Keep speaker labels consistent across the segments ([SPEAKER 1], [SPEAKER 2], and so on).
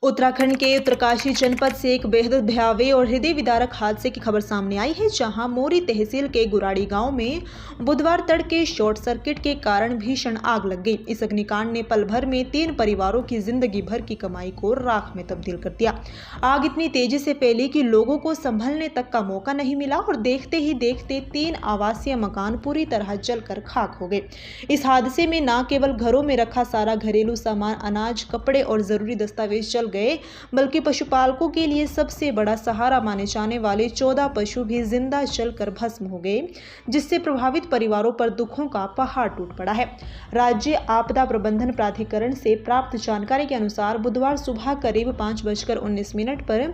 [SPEAKER 1] उत्तराखंड के उत्तरकाशी जनपद से एक बेहद भयावह और हृदय विदारक हादसे की खबर सामने आई है, जहां मोरी तहसील के गुराड़ी गांव में बुधवार तड़के शॉर्ट सर्किट के कारण भीषण आग लग गई। इस अग्निकांड ने पल भर में 3 परिवारों की जिंदगी भर की कमाई को राख में तब्दील कर दिया। आग इतनी तेजी से फैली कि लोगों को संभलने तक का मौका नहीं मिला और देखते ही देखते 3 आवासीय मकान पूरी तरह जलकर खाक हो गए। इस हादसे में न केवल घरों में रखा सारा घरेलू सामान, अनाज, कपड़े और जरूरी दस्तावेज जल गए, बल्कि पशुपालकों के लिए सबसे बड़ा सहारा माने जाने वाले 14 पशु भी जिंदा जलकर भस्म हो गए, जिससे प्रभावित परिवारों पर दुखों का पहाड़ टूट पड़ा है। राज्य आपदा प्रबंधन प्राधिकरण से प्राप्त जानकारी के अनुसार बुधवार सुबह करीब 5:19 पर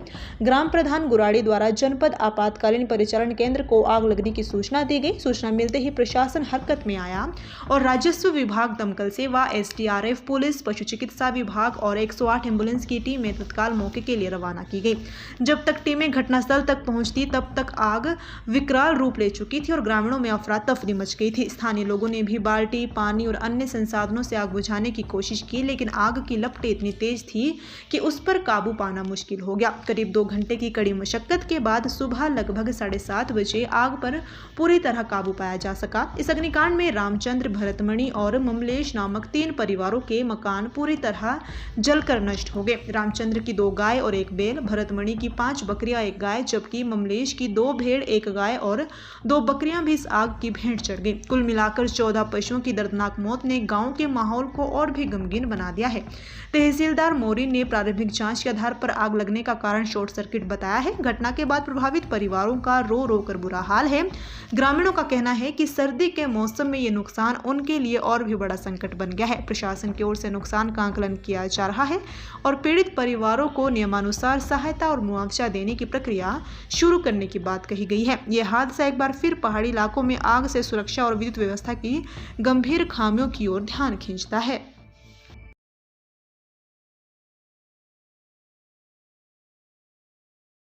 [SPEAKER 1] ग्राम प्रधान गुराड़ी द्वारा जनपद आपातकालीन परिचालन केंद्र को आग लगने की सूचना दी गई। सूचना मिलते ही प्रशासन हरकत में आया और राजस्व विभाग, दमकल सेवा, SDRF, पुलिस, पशु चिकित्सा विभाग और 108 एम्बुलेंस की टीमें तत्काल मौके के लिए रवाना की गई। जब तक टीमें घटनास्थल तक पहुंचती तब तक आग विकराल रूप ले चुकी थी और ग्रामीणों में अफरा तफरी मच गई थी। स्थानीय लोगों ने भी बाल्टी, पानी और अन्य संसाधनों से आग बुझाने की कोशिश की, लेकिन आग की लपटें इतनी तेज थी कि उस पर काबू पाना मुश्किल हो गया। करीब 2 घंटे की कड़ी मशक्कत के बाद सुबह लगभग 7:30 बजे आग पर पूरी तरह काबू पाया जा सका। इस अग्निकांड में रामचंद्र, भरतमणि और ममलेश नामक 3 परिवारों के मकान पूरी तरह जलकर नष्ट हो गए। रामचंद्र की 2 गाय और 1 बैल, भरतमणि की 5 बकरियां, 1 गाय, जबकि ममलेश की 2 भेड़, 1 गाय और 2 बकरियां भी इस आग की भेंट चढ़ गई। कुल मिलाकर 14 पशुओं की दर्दनाक मौत ने गांव के माहौल को और भी गमगीन बना दिया है। तहसीलदार मोरी ने प्रारंभिक जांच के आधार पर आग लगने का कारण शॉर्ट सर्किट बताया है। घटना के बाद प्रभावित परिवारों का रो रो कर बुरा हाल है। ग्रामीणों का कहना है कि सर्दी के मौसम में ये नुकसान उनके लिए और भी बड़ा संकट बन गया है। प्रशासन की ओर से नुकसान का आकलन किया जा रहा है और पीड़ित परिवारों को नियमानुसार सहायता और मुआवजा देने की प्रक्रिया शुरू करने की बात कही गई है। यह हादसा एक बार फिर पहाड़ी इलाकों में आग से सुरक्षा और विद्युत व्यवस्था की गंभीर खामियों की ओर ध्यान खींचता है।